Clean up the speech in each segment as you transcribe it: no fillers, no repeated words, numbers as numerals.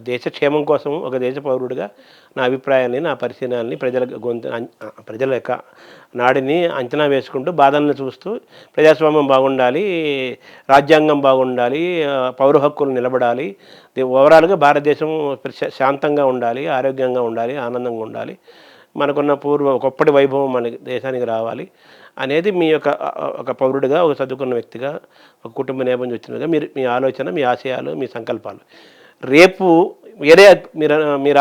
దేశ క్షేమం కోసం ఒక దేశ పౌరుడిగా నా అభిప్రాయాల్ని, నా పరిశీలనల్ని ప్రజల గొంతు ప్రజల యొక్క నాడిని అంచనా వేసుకుంటూ, బాధలను చూస్తూ ప్రజాస్వామ్యం బాగుండాలి, రాజ్యాంగం బాగుండాలి, పౌర హక్కులు నిలబడాలి, ఓవరాల్‌గా భారతదేశం శాంతంగా ఉండాలి, ఆరోగ్యంగా ఉండాలి, ఆనందంగా ఉండాలి, మనకున్న ఒకప్పటి వైభవం మన దేశానికి రావాలి అనేది మీ యొక్క ఒక పౌరుడిగా, ఒక చదువుకున్న వ్యక్తిగా, ఒక కుటుంబ నేపథ్యం వచ్చినగా మీ ఆలోచన, మీ ఆశయాలు, మీ సంకల్పాలు. రేపు వేరే మీరు మీరు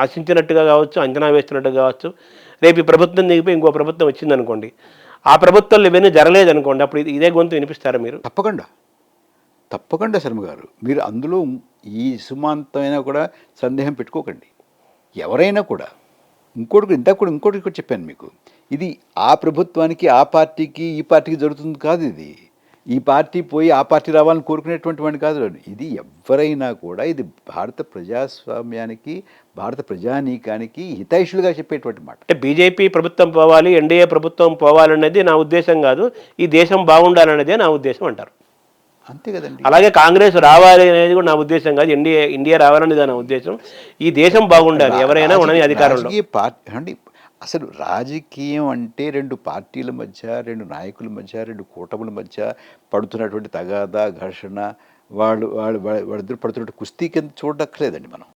ఆశించినట్టుగా కావచ్చు, అంచనా వేస్తున్నట్టుగా కావచ్చు, రేపు ఈ ప్రభుత్వం దిగిపోయి ఇంకో ప్రభుత్వం వచ్చిందనుకోండి, ఆ ప్రభుత్వంలో ఇవన్నీ జరగలేదనుకోండి, అప్పుడు ఇదే గొంతు వినిపిస్తారా మీరు? తప్పకుండా. తప్పకుండా శర్మ గారు. మీరు అందులో ఈ సుమాంతమైనా కూడా సందేహం పెట్టుకోకండి. ఎవరైనా కూడా ఇంకోటి కూడా చెప్పాను మీకు. ఇది ఆ ప్రభుత్వానికి, ఆ పార్టీకి, ఈ పార్టీకి జరుగుతుంది కాదు ఇది. ఈ పార్టీ పోయి ఆ పార్టీ రావాలని కోరుకునేటువంటి వాడిని కాదు. ఇది ఎవరైనా కూడా ఇది భారత ప్రజాస్వామ్యానికి, భారత ప్రజానీకానికి హితైషులుగా చెప్పేటువంటి మాట. అంటే బీజేపీ ప్రభుత్వం పోవాలి, ఎన్డీఏ ప్రభుత్వం పోవాలనేది నా ఉద్దేశం కాదు, ఈ దేశం బాగుండాలనేదే నా ఉద్దేశం అంటారు. అంతే కదండి. అలాగే కాంగ్రెస్ రావాలి అనేది కూడా నా ఉద్దేశం కాదు, ఇండియా రావాలనేది నా ఉద్దేశం. ఈ దేశం బాగుండాలి, ఎవరైనా ఉండని అధికారంలో. పార్టీ అసలు రాజకీయం అంటే రెండు పార్టీల మధ్య, రెండు నాయకుల మధ్య, రెండు కూటముల మధ్య పడుతున్నటువంటి తగాదా, ఘర్షణ, వాళ్ళిద్దరు పడుతున్నట్టు కుస్తీ కింద చూడక్కర్లేదండి మనం.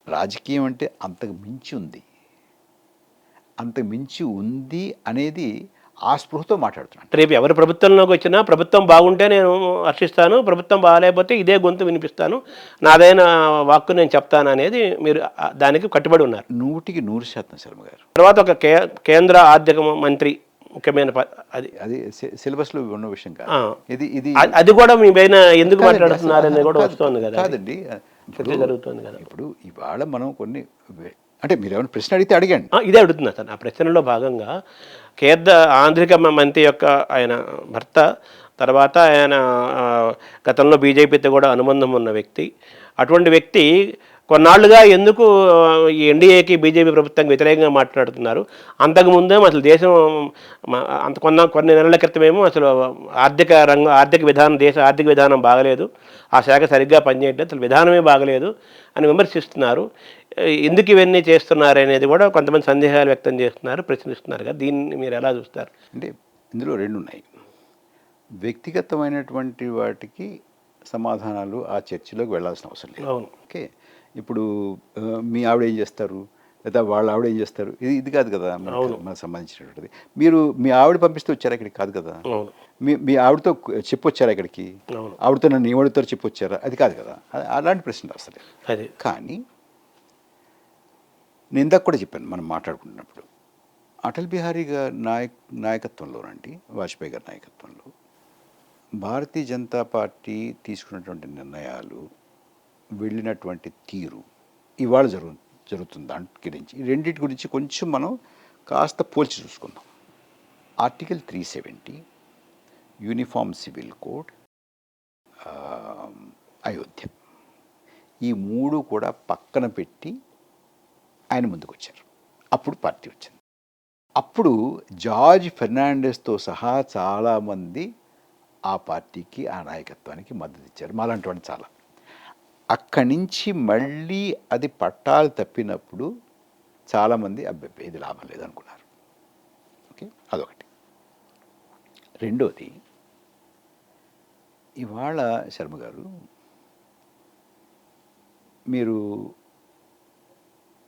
రాజకీయం అంటే అంతకు మించి ఉంది. అంతకు మించి ఉంది అనేది ఆ స్పృహతో మాట్లాడుతున్నాను. రేపు ఎవరి ప్రభుత్వంలోకి వచ్చినా ప్రభుత్వం బాగుంటే నేను హర్షిస్తాను, ప్రభుత్వం బాగాలేకపోతే ఇదే గొంతు వినిపిస్తాను, నాదైన వాక్కు నేను చెప్తాను అనేది మీరు దానికి కట్టుబడి ఉన్నారు. 100% శర్మ గారు. తర్వాత ఒక కేంద్ర ఆర్థిక మంత్రి ముఖ్యమైన అది అది సిలబస్లో ఉన్న విషయం కాదు. అది కూడా మీ పైన ఎందుకు మాట్లాడుతున్నారు అనేది కూడా వస్తుంది కదా. కాదండి, జరుగుతుంది కదా. ఇప్పుడు ఇవాళ మనం కొన్ని అంటే మీరు ఏమైనా ప్రశ్న అడిగితే అడిగండి. ఇదే అడుగుతున్నా సార్. ఆ ప్రశ్నలో భాగంగా కేంద్ర ఆంధ్రిక మంత్రి యొక్క ఆయన భర్త, తర్వాత ఆయన గతంలో బీజేపీతో కూడా అనుబంధం ఉన్న వ్యక్తి. అటువంటి వ్యక్తి కొన్నాళ్ళుగా ఎందుకు ఈ ఎన్డీఏకి, బీజేపీ ప్రభుత్వానికి వ్యతిరేకంగా మాట్లాడుతున్నారు? అంతకుముందేమో అసలు దేశం కొన్ని నెలల క్రితమేమో అసలు ఆర్థిక విధానం, దేశ ఆర్థిక విధానం బాగలేదు, ఆ శాఖ సరిగ్గా పనిచేయట్లేదు, అసలు విధానమే బాగలేదు అని విమర్శిస్తున్నారు. ఎందుకు ఇవన్నీ చేస్తున్నారు అనేది కూడా కొంతమంది సందేహాలు వ్యక్తం చేస్తున్నారు, ప్రశ్నిస్తున్నారు కదా. దీన్ని మీరు ఎలా చూస్తారు? అంటే ఇందులో రెండు ఉన్నాయి. వ్యక్తిగతమైనటువంటి వాటికి సమాధానాలు ఆ చర్చలోకి వెళ్ళాల్సిన అవసరం లేదు. అవును. ఓకే, ఇప్పుడు మీ ఆవిడ ఏం చేస్తారు, లేదా వాళ్ళ ఆవిడ ఏం చేస్తారు, ఇది కాదు కదా మనకు సంబంధించినటువంటిది. మీరు మీ ఆవిడ పంపిస్తే వచ్చారా ఇక్కడికి? కాదు కదా. మీ ఆవిడతో చెప్పొచ్చారా ఇక్కడికి? ఆవిడతో నన్ను ఏమడుతో చెప్పొచ్చారా? అది కాదు కదా. అలాంటి ప్రశ్నలు అసలు. కానీ నేను ఇందాక కూడా చెప్పాను మనం మాట్లాడుకుంటున్నప్పుడు, అటల్ బిహారీ గారి నాయకత్వంలోనండి, వాజ్పేయి గారి నాయకత్వంలో భారతీయ జనతా పార్టీ తీసుకున్నటువంటి నిర్ణయాలు, వెళ్ళినటువంటి తీరు ఇవాళ జరుగుతుంది. దాని గురించి రెండింటి గురించి కొంచెం మనం కాస్త పోల్చి చూసుకుందాం. Article 370, uniform civil code, Ayodhya, ఈ మూడు కూడా పక్కన పెట్టి ఆయన ముందుకు వచ్చారు. అప్పుడు పార్టీ వచ్చింది. అప్పుడు జార్జ్ ఫెర్నాండెస్తో సహా చాలామంది ఆ పార్టీకి, ఆ నాయకత్వానికి మద్దతు ఇచ్చారు. మాలాంటి వాళ్ళు చాలా. అక్కడి నుంచి మళ్ళీ అది పట్టాలు తప్పినప్పుడు చాలామంది అబ్బాయి ఇది లాభం లేదనుకున్నారు. ఓకే, అదొకటి. రెండోది, ఇవాళ శర్మ గారు మీరు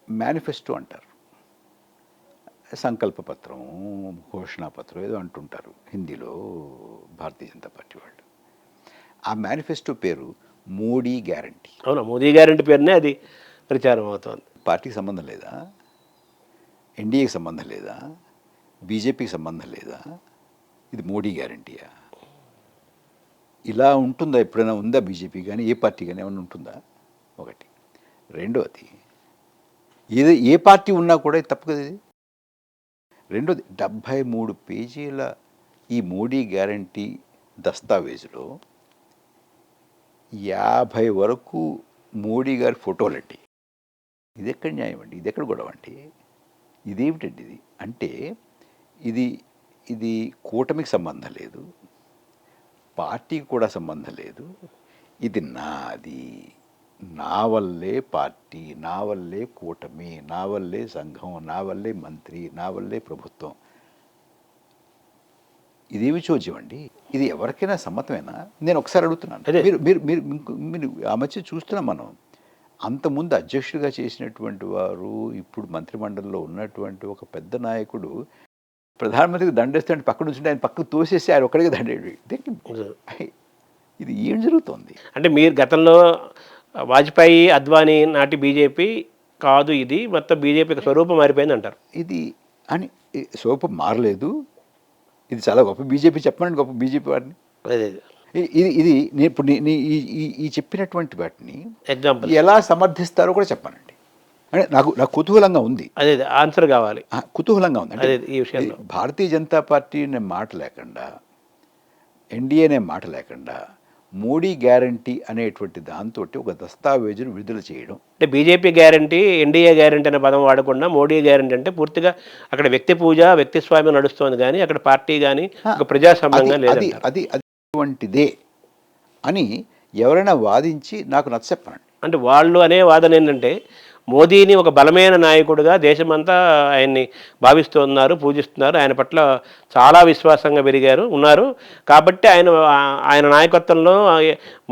మేనిఫెస్టో అంటారు, సంకల్పపత్రం, ఘోషణాపత్రం ఏదో అంటుంటారు హిందీలో భారతీయ జనతా పార్టీ వాళ్ళు. ఆ మేనిఫెస్టో పేరు మోడీ గ్యారంటీ. అవునా, మోదీ గ్యారంటీ పేరునే అది ప్రచారం అవుతుంది. పార్టీకి సంబంధం లేదా? ఎన్డీఏకి సంబంధం లేదా? బీజేపీకి సంబంధం లేదా? ఇది మోడీ గ్యారంటీయా? ఇలా ఉంటుందా? ఎప్పుడైనా ఉందా బీజేపీ కానీ, ఏ పార్టీ కానీ ఏమైనా ఉంటుందా? ఒకటి. రెండోది, ఏ పార్టీ ఉన్నా కూడా ఇది తప్పు కదా ఇది. రెండోది, 73 పేజీల ఈ మోడీ గ్యారంటీ దస్తావేజులో 50 వరకు మోడీ గారి ఫోటోలండి. ఇది ఎక్కడ న్యాయం అండి? ఇది ఎక్కడ గొడవ అండి? ఇదేమిటండి ఇది? అంటే ఇది కూటమికి సంబంధం లేదు, పార్టీకి కూడా సంబంధం లేదు. ఇది నాది, నా వల్లే పార్టీ, నా వల్లే కూటమి, నా వల్లే సంఘం, నా వల్లే మంత్రి, నా వల్లే ప్రభుత్వం. ఇదేమి చోద్యం అండి? ఇది ఎవరికైనా సమ్మతమేనా? నేను ఒకసారి అడుగుతున్నాను. అదే. మీరు మీరు మీరు మీరు ఆ మధ్య చూస్తున్నాం మనం. అంతకుముందు అధ్యక్షుడిగా చేసినటువంటి వారు, ఇప్పుడు మంత్రిమండలిలో ఉన్నటువంటి ఒక పెద్ద నాయకుడు ప్రధానమంత్రికి దండేస్తే పక్కన నుంచి ఆయన పక్కకు తోసేసి ఆయన ఒక్కడికి దండేది. ఇది ఏం జరుగుతోంది? అంటే మీరు గతంలో వాజ్పేయి, అద్వానీ నాటి బీజేపీ కాదు ఇది, మొత్తం బీజేపీ స్వరూపం మారిపోయింది అంటారు. ఇది అని స్వరూపం మారలేదు. ఇది చాలా గొప్ప బీజేపీ, చెప్పండి గొప్ప బీజేపీ వారిని. అదే ఇది ఇది ఇప్పుడు ఈ చెప్పినటువంటి వాటిని ఎగ్జాంపుల్ ఎలా సమర్థిస్తారో కూడా చెప్పానండి. అంటే నాకు కుతూహలంగా ఉంది. అదే ఆన్సర్ కావాలి. కుతూహలంగా ఉంది. అంటే అదే ఈ విషయంలో భారతీయ జనతా పార్టీ అనే మాట లేకుండా, ఎన్డీఏ అనే మాట లేకుండా, మోడీ గ్యారంటీ అనేటువంటి దాంతో ఒక దస్తావేజును విడుదల చేయడం. అంటే బీజేపీ గ్యారంటీ, ఎన్డీఏ గ్యారంటీ అనే పదం వాడకుండా మోడీ గ్యారంటీ అంటే పూర్తిగా అక్కడ వ్యక్తి పూజ, వ్యక్తి స్వామ్యం నడుస్తోంది, కానీ అక్కడ పార్టీ కానీ ఒక ప్రజాస్వామ్యంగా లేదు. అది అటువంటిదే అని ఎవరైనా వాదించి నాకు నచ్చచెప్పనండి. అంటే వాళ్ళు అనే వాదన ఏంటంటే మోదీని ఒక బలమైన నాయకుడిగా దేశమంతా ఆయన్ని భావిస్తున్నారు, పూజిస్తున్నారు, ఆయన పట్ల చాలా విశ్వాసంగా ఉన్నారు. కాబట్టి ఆయన నాయకత్వంలో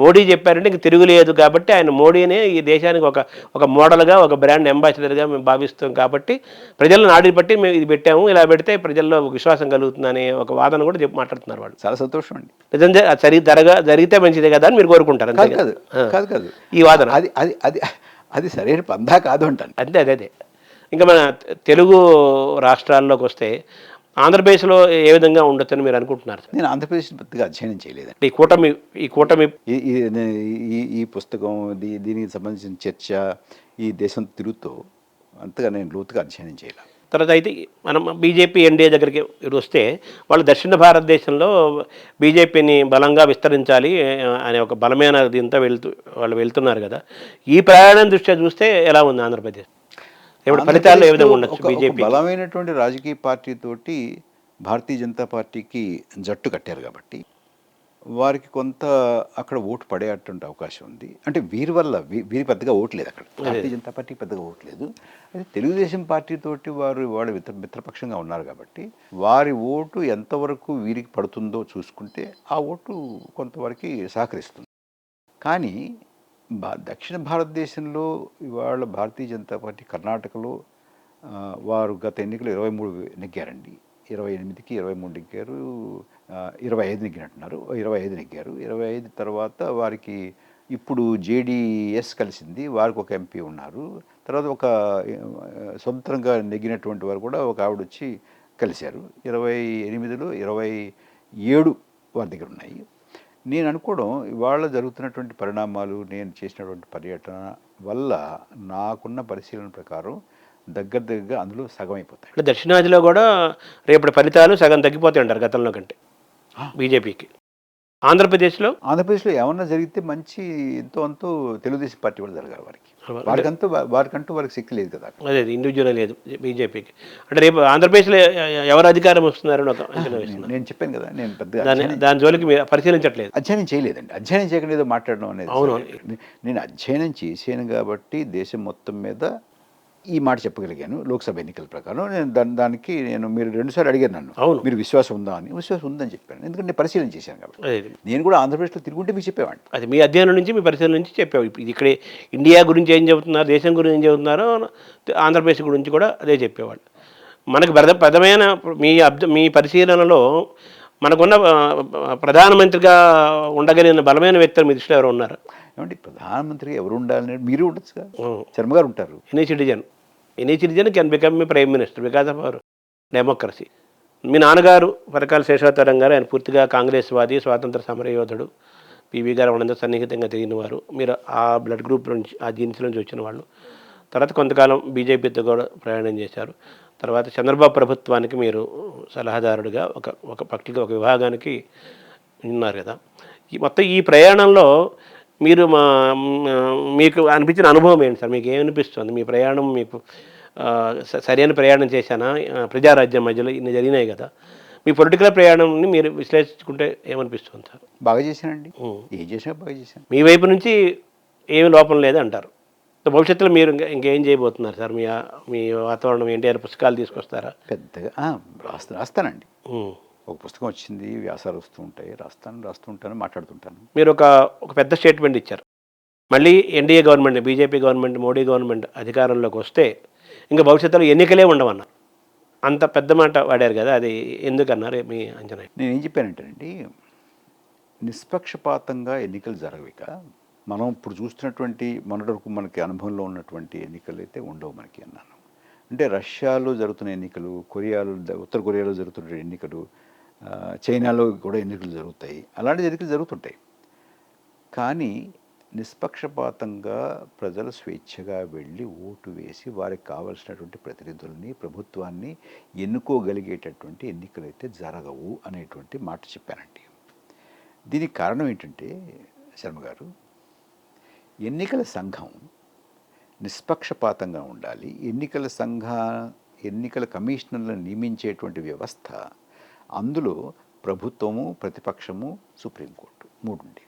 మోడీ చెప్పారంటే ఇంక తిరుగులేదు. కాబట్టి ఆయన మోడీనే ఈ దేశానికి ఒక మోడల్గా, ఒక బ్రాండ్ అంబాసిడర్గా మేము భావిస్తాం. కాబట్టి ప్రజల నాడిని బట్టి మేము ఇది పెట్టాము, ఇలా పెడితే ప్రజల్లో విశ్వాసం కలుగుతుందనే ఒక వాదన కూడా మాట్లాడుతున్నారు వాళ్ళు. చాలా సంతోషం అండి. నిజంగా జరిగితే మంచిదే కదా అని మీరు కోరుకుంటారు. కాదు ఈ వాదన అది సరైన పందా కాదు అంటాను. అదే ఇంకా మన తెలుగు రాష్ట్రాల్లోకి వస్తే ఆంధ్రప్రదేశ్లో ఏ విధంగా ఉండొచ్చని మీరు అనుకుంటున్నారు? నేను ఆంధ్రప్రదేశ్ పెద్దగా అధ్యయనం చేయలేదండి. ఈ కూటమి ఈ పుస్తకం, దీనికి సంబంధించిన చర్చ, ఈ దేశం తిరుగుతూ అంతగా నేను లోతుగా అధ్యయనం చేయలేదు. తర్వాత అయితే మనం బీజేపీ, ఎన్డీఏ దగ్గరికి వస్తే వాళ్ళు దక్షిణ భారతదేశంలో బీజేపీని బలంగా విస్తరించాలి అనే ఒక బలమైన దీంతో వాళ్ళు వెళ్తున్నారు కదా. ఈ ప్రయాణం దృష్ట్యా చూస్తే ఎలా ఉంది ఆంధ్రప్రదేశ్? ఇప్పుడు ఫలితాలు ఏ విధంగా ఉండొచ్చు? బీజేపీ బలమైనటువంటి రాజకీయ పార్టీ తోటి భారతీయ జనతా పార్టీకి జట్టు కట్టారు కాబట్టి వారికి కొంత అక్కడ ఓటు పడేటువంటి అవకాశం ఉంది. అంటే వీరి పెద్దగా ఓటు లేదు అక్కడ. భారతీయ జనతా పార్టీ పెద్దగా ఓటు లేదు. అయితే తెలుగుదేశం పార్టీతోటి వాళ్ళు మిత్రపక్షంగా ఉన్నారు కాబట్టి వారి ఓటు ఎంతవరకు వీరికి పడుతుందో చూసుకుంటే ఆ ఓటు కొంతవరకు సహకరిస్తుంది. కానీ దక్షిణ భారతదేశంలో ఇవాళ భారతీయ జనతా పార్టీ కర్ణాటకలో వారు గత ఎన్నికలు 23 నెగ్గారండి. 28కి 23 నెగ్గారు, 25 నెగ్గినట్టున్నారు. 25 నెగ్గారు. 25 తర్వాత వారికి ఇప్పుడు జేడీఎస్ కలిసింది, వారికి ఒక ఎంపీ ఉన్నారు. తర్వాత ఒక స్వతంత్రంగా నెగ్గినటువంటి వారు కూడా ఒక ఆవిడ వచ్చి కలిశారు. 28లో 27 వారి దగ్గర ఉన్నాయి. నేను అనుకోవడం ఇవాళ జరుగుతున్నటువంటి పరిణామాలు, నేను చేసినటువంటి పర్యటన వల్ల నాకున్న పరిశీలన ప్రకారం దగ్గరగా అందులో సగం అయిపోతాయి. అంటే దక్షిణాదిలో కూడా రేపటి ఫలితాలు సగం తగ్గిపోతాయి అంటారు గతంలో కంటే బీజేపీకి. ఆంధ్రప్రదేశ్లో ఏమన్నా జరిగితే మంచి ఎంతో అంతో తెలుగుదేశం పార్టీ కూడా జరగాలి. వారికంటూ వారికి శక్తి లేదు కదా. అదే ఇండివిజువల్ లేదు బీజేపీకి. అంటే రేపు ఆంధ్రప్రదేశ్లో ఎవరు అధికారం వస్తున్నారని నేను చెప్పాను కదా. నేను పెద్దగా దాని జోలికి మీరు పరిశీలించట్లేదు. అధ్యయనం చేయలేదండి. అధ్యయనం చేయకుండా ఏదో మాట్లాడడం అనేది. అవును, నేను అధ్యయనం చేశాను కాబట్టి దేశం మొత్తం మీద ఈ మాట చెప్పగలిగాను. లోక్సభ ఎన్నికల ప్రకారం దానికి మీరు 2 సార్లు అడిగారు నన్ను, మీరు విశ్వాసం ఉందా అని. విశ్వాసం ఉందని చెప్పాను, ఎందుకంటే నేను పరిశీలన చేశాను కాబట్టి. నేను కూడా ఆంధ్రప్రదేశ్లో తిరుగుంటే మీకు చెప్పేవాడిని. అది మీ అధ్యయనం నుంచి, మీ పరిశీలన నుంచి చెప్పావు. ఇక్కడ ఇండియా గురించి ఏం చెబుతున్నారు, దేశం గురించి ఏం చెబుతున్నారో ఆంధ్రప్రదేశ్ గురించి కూడా అదే చెప్పేవాళ్ళు. మనకు ప్రథమైన మీ పరిశీలనలో మనకున్న ప్రధానమంత్రిగా ఉండగలిగిన బలమైన వ్యక్తులు మీ దృష్టిలో ఎవరు ఉన్నారు? ఏమంటే ప్రధానమంత్రిగా ఎవరు ఉండాలని మీరు ఉండొచ్చు కదా. శర్మ గారు ఉంటారు. ఎనీ సిటిజన్ కెన్ బికమ్ మీ prime minister because of our democracy. మీ నాన్నగారు పరకాల శేషావతారం గారు, ఆయన పూర్తిగా కాంగ్రెస్ వాది, స్వాతంత్ర సమరయోధుడు. పివి గారు వాళ్ళందరూ సన్నిహితంగా తిరిగినవారు. మీరు ఆ బ్లడ్ గ్రూప్ నుంచి, ఆ జీన్స్ నుంచి వచ్చిన వాళ్ళు. తర్వాత కొంతకాలం బీజేపీతో కూడా ప్రయాణం చేశారు. తర్వాత చంద్రబాబు ప్రభుత్వానికి మీరు సలహాదారుడిగా ఒక పక్షిగా ఒక విభాగానికి ఉన్నారు కదా. మొత్తం ఈ ప్రయాణంలో మీరు మీకు అనిపించిన అనుభవం ఏంటి సార్? మీకు ఏమనిపిస్తుంది? మీ ప్రయాణం మీకు సరైన ప్రయాణం చేశానా? ప్రజారాజ్యం మధ్యలో ఇన్ని జరిగినాయి కదా. మీ పొలిటికల్ ప్రయాణంని మీరు విశ్లేషించుకుంటే ఏమనిపిస్తుంది సార్? బాగా చేశానండి. ఏం చేసినా బాగా చేశాను. మీ వైపు నుంచి ఏమి లోపం లేదు అంటారు. సో భవిష్యత్తులో మీరు ఇంకేం చేయబోతున్నారు సార్? మీ వాతావరణం ఏంటి? ఏమైనా పుస్తకాలు తీసుకొస్తారా? పెద్దగా రాస్తానండి. ఉమ్. ఒక పుస్తకం వచ్చింది, వ్యాసాలు వస్తూ ఉంటాయి, రాస్తుంటాను, మాట్లాడుతుంటాను. మీరు ఒక పెద్ద స్టేట్మెంట్ ఇచ్చారు. మళ్ళీ NDA government, BJP government, Modi government అధికారంలోకి వస్తే ఇంకా భవిష్యత్తులో ఎన్నికలే ఉండవన్నారు. అంత పెద్ద మాట వాడారు కదా, అది ఎందుకన్నారు మీ అంచనా? నేనేం చెప్పానంటేనండి, నిష్పక్షపాతంగా ఎన్నికలు జరగవిక మనం ఇప్పుడు చూస్తున్నటువంటి మొన్నటి వరకు మనకి అనుభవంలో ఉన్నటువంటి ఎన్నికలు అయితే ఉండవు మనకి అన్నాను. అంటే రష్యాలో జరుగుతున్న ఎన్నికలు, ఉత్తర కొరియాలో జరుగుతున్న ఎన్నికలు, చైనాలో కూడా ఎన్నికలు జరుగుతాయి, అలాంటి ఎన్నికలు జరుగుతుంటాయి. కానీ నిష్పక్షపాతంగా ప్రజలు స్వేచ్ఛగా వెళ్ళి ఓటు వేసి వారికి కావలసినటువంటి ప్రతినిధుల్ని, ప్రభుత్వాన్ని ఎన్నుకోగలిగేటటువంటి ఎన్నికలు అయితే జరగవు అనేటువంటి మాట చెప్పానండి. దీనికి కారణం ఏంటంటే శర్మ గారు, ఎన్నికల సంఘం నిష్పక్షపాతంగా ఉండాలి. ఎన్నికల కమిషనర్లను నియమించేటువంటి వ్యవస్థ, అందులో ప్రభుత్వము, ప్రతిపక్షము, సుప్రీంకోర్టు 3 ఉండేవి.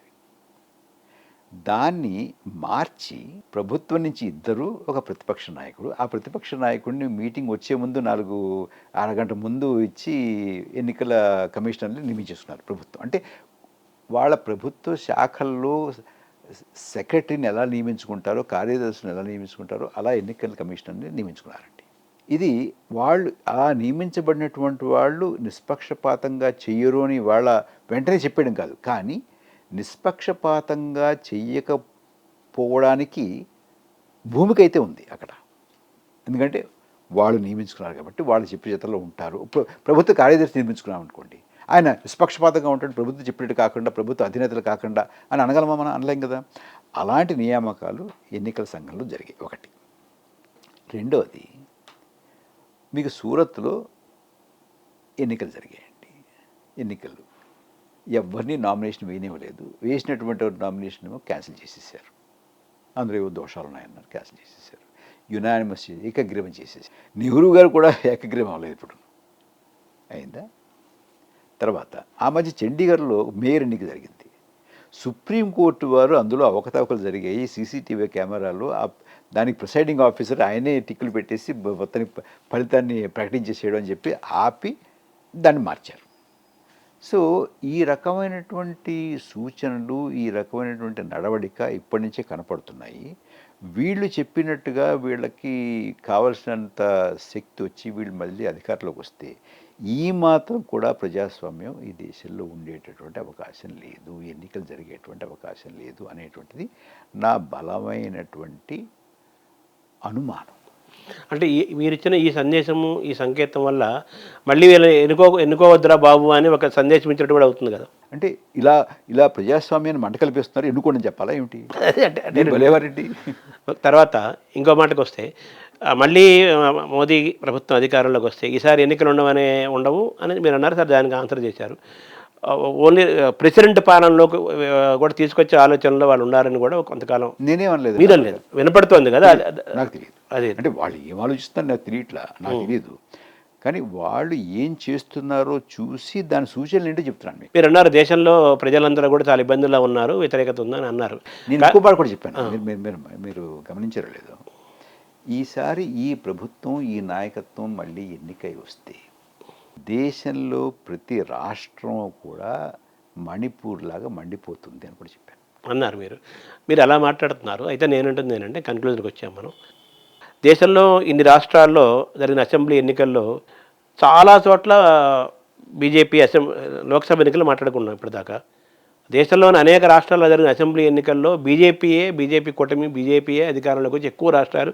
దాన్ని మార్చి ప్రభుత్వం నుంచి 2, ఒక ప్రతిపక్ష నాయకుడు, ఆ ప్రతిపక్ష నాయకుడిని మీటింగ్ వచ్చే ముందు 4 అరగంట ముందు ఇచ్చి ఎన్నికల కమిషనర్ని నియమించేస్తున్నారు ప్రభుత్వం. అంటే వాళ్ళ ప్రభుత్వ శాఖల్లో సెక్రటరీని ఎలా నియమించుకుంటారో, కార్యదర్శిని ఎలా నియమించుకుంటారో అలా ఎన్నికల కమిషనర్ని నియమించుకున్నారండి. ఇది వాళ్ళు ఆ నియమించబడినటువంటి వాళ్ళు నిష్పక్షపాతంగా చెయ్యరు అని వాళ్ళ వెంటనే చెప్పడం కాదు, కానీ నిష్పక్షపాతంగా చెయ్యకపోవడానికి భూమిక అయితే ఉంది అక్కడ. ఎందుకంటే వాళ్ళు నియమించుకున్నారు కాబట్టి వాళ్ళు చెప్పే చేతల్లో ఉంటారు. ప్రభుత్వ కార్యదర్శి నియమించుకున్నాం అనుకోండి, ఆయన నిష్పక్షపాతంగా ఉంటాడు, ప్రభుత్వం చెప్పినట్టు కాకుండా, ప్రభుత్వ అధినేతలు కాకుండా అని అనగలమా? మనం అనలేం కదా. అలాంటి నియామకాలు ఎన్నికల సంఘంలో జరిగాయి. ఒకటి. రెండవది, మీకు సూరత్లో ఎన్నికలు జరిగాయండి. ఎన్నికలు ఎవరిని నామినేషన్ వేయనివ్వలేదు. వేసినటువంటి నామినేషన్ ఏమో క్యాన్సిల్ చేసేసారు. అందులో ఏవో దోషాలు ఉన్నాయన్నారు, క్యాన్సిల్ చేసేసారు. యునానిమస్ ఏకగ్రీవం చేసేసి, నెహ్రూ గారు కూడా ఏకగ్రీవం అవ్వలేదు. ఇప్పుడు అయిందా? తర్వాత ఆ మధ్య చండీగఢ్లో మేయర్ ఎన్నిక జరిగింది. సుప్రీంకోర్టు వారు అందులో అవకతవకలు జరిగాయి, సీసీటీవీ కెమెరాలు, దానికి ప్రిసైడింగ్ ఆఫీసర్ ఆయనే టిక్కులు పెట్టేసి మొత్తాన్ని ఫలితాన్ని ప్రకటించేసేయడం అని చెప్పి ఆపి దాన్ని మార్చారు. సో ఈ రకమైనటువంటి సూచనలు, ఈ రకమైనటువంటి నడవడిక ఇప్పటి నుంచే కనపడుతున్నాయి. వీళ్ళు చెప్పినట్టుగా వీళ్ళకి కావలసినంత శక్తి వచ్చి వీళ్ళు మళ్ళీ అధికారంలోకి వస్తే ఈ మాత్రం కూడా ప్రజాస్వామ్యం ఈ దేశంలో ఉండేటటువంటి అవకాశం లేదు, ఎన్నికలు జరిగేటువంటి అవకాశం లేదు అనేటువంటిది నా బలమైనటువంటి అనుమానం. అంటే మీరిచ్చిన ఈ సందేశము, ఈ సంకేతం వల్ల మళ్ళీ వీళ్ళు ఎన్నుకోవద్దురా బాబు అని ఒక సందేశం ఇచ్చినట్టు కూడా అవుతుంది కదా. అంటే ఇలా ప్రజాస్వామ్యాన్ని మంట కల్పిస్తున్నారు, ఎన్నుకోండి చెప్పాలా ఏమిటి? అంటే భలేవారెడ్డి. తర్వాత ఇంకో మాటకు వస్తే, మళ్ళీ మోదీ ప్రభుత్వం అధికారంలోకి వస్తే ఈసారి ఎన్నికలు ఉండవు అని మీరు అన్నారు సార్. దానికి ఆన్సర్ చేశారు. ఓన్లీ ప్రెసిడెంట్ పాలనలోకి కూడా తీసుకొచ్చే ఆలోచనలో వాళ్ళు ఉన్నారని కూడా కొంతకాలం నేనేమనలేదు, మీరనలేదు, వినపడుతోంది కదా. నాకు తెలియదు. అదే అంటే వాళ్ళు ఏం ఆలోచిస్తారు నాకు తెలియట్లా, నాకు తెలియదు. కానీ వాళ్ళు ఏం చేస్తున్నారో చూసి దాని సూచనలు ఏంటో చెప్తున్నాను. మీరు అన్నారు దేశంలో ప్రజలందరూ కూడా చాలా ఇబ్బందుల్లో ఉన్నారు, వ్యతిరేకత ఉందని అన్నారు. నేను ఇంకో పాటు కూడా చెప్పాను, మీరు గమనించారో లేదో. ఈసారి ఈ ప్రభుత్వం, ఈ నాయకత్వం మళ్ళీ ఎన్నికై వస్తే దేశంలో ప్రతి రాష్ట్రం కూడా మణిపూర్ లాగా మండిపోతుంది అని కూడా చెప్పాను అన్నారు. మీరు అలా మాట్లాడుతున్నారు. అయితే నేనంటుంది ఏంటంటే, కన్క్లూజన్కి వచ్చాము మనం. దేశంలో ఇన్ని రాష్ట్రాల్లో జరిగిన అసెంబ్లీ ఎన్నికల్లో చాలా చోట్ల బీజేపీ లోక్సభ ఎన్నికలు మాట్లాడుకున్నాం ఇప్పటిదాకా. దేశంలోని అనేక రాష్ట్రాల్లో జరిగిన అసెంబ్లీ ఎన్నికల్లో బీజేపీ కూటమి, బీజేపీయే అధికారంలోకి వచ్చి ఎక్కువ రాష్ట్రాలు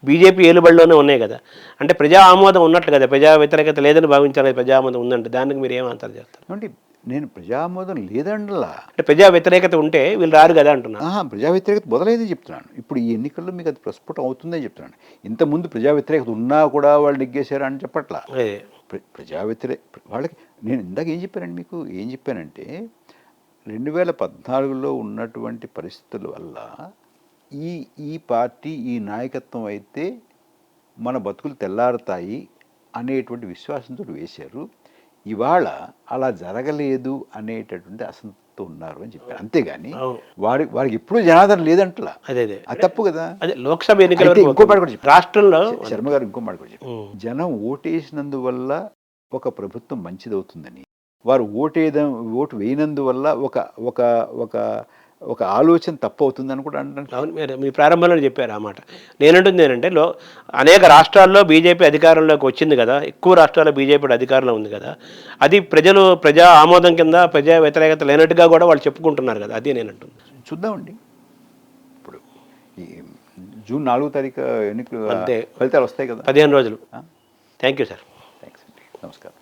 బీజేపీ ఏలుబడిలోనే ఉన్నాయి కదా. అంటే ప్రజా ఆమోదం ఉన్నట్లు కదా, ప్రజా వ్యతిరేకత లేదని భావించాలి, ప్రజా ఆమోదం ఉందంటే దానికి మీరు ఏం ఆన్సర్ చేస్తారు? అంటే నేను ప్రజామోదం లేదండలా, అంటే ప్రజా వ్యతిరేకత ఉంటే వీళ్ళు రారు కదా అంటున్నాను. ప్రజా వ్యతిరేకత మొదలైంది చెప్తున్నాను. ఇప్పుడు ఈ ఎన్నికల్లో మీకు అది ప్రస్ఫుటం అవుతుందని చెప్తున్నాను. ఇంతకుముందు ప్రజా వ్యతిరేకత ఉన్నా కూడా వాళ్ళు నెగ్గేశారు అని చెప్పట్లా. ప్రజా వాళ్ళకి నేను ఇందాక ఏం చెప్పానండి, మీకు ఏం చెప్పానంటే 2014లో ఉన్నటువంటి పరిస్థితుల వల్ల ఈ పార్టీ, ఈ నాయకత్వం అయితే మన బతుకులు తెల్లారుతాయి అనేటువంటి విశ్వాసంతో వేశారు. ఇవాళ అలా జరగలేదు అనేటటువంటి అసంతృప్తి నాతో ఉన్నారు అని చెప్పారు, అంతేగాని అవును. వాడికి ఎప్పుడూ జనాదరణ లేదంటలా. అదే అదే అది తప్పు కదా. అదే లోక్సభ ఎన్నికల అయితే వరకు ఇంకో మాట కూడా చెప్పారు రాష్ట్రంలో శర్మ గారు, ఇంకో మాట కూడా చెప్పారు. జనం ఓటేసినందువల్ల ఒక ప్రభుత్వం మంచిదవుతుందని, వారు ఓటు వేయనందువల్ల ఒక ఒక ఒక ఒక ఆలోచన తప్పు అవుతుందని కూడా అంటారు. అవును, మీరు మీ ప్రారంభంలో చెప్పారు ఆ మాట. నేనంటుంది ఏంటంటే అనేక రాష్ట్రాల్లో బీజేపీ అధికారంలోకి వచ్చింది కదా, ఎక్కువ రాష్ట్రాల్లో బీజేపీ అధికారంలో ఉంది కదా, అది ప్రజా ఆమోదం కింద ప్రజా వ్యతిరేకత లేనట్టుగా కూడా వాళ్ళు చెప్పుకుంటున్నారు కదా, అది నేనంటుంది. చూద్దామండి. ఇప్పుడు ఈ జూన్ 4వ తారీఖు ఎన్నికలు అంతే, ఫలితాలు వస్తాయి కదా. 15 రోజులు. Thank you sir. థ్యాంక్స్ అండి, నమస్కారం.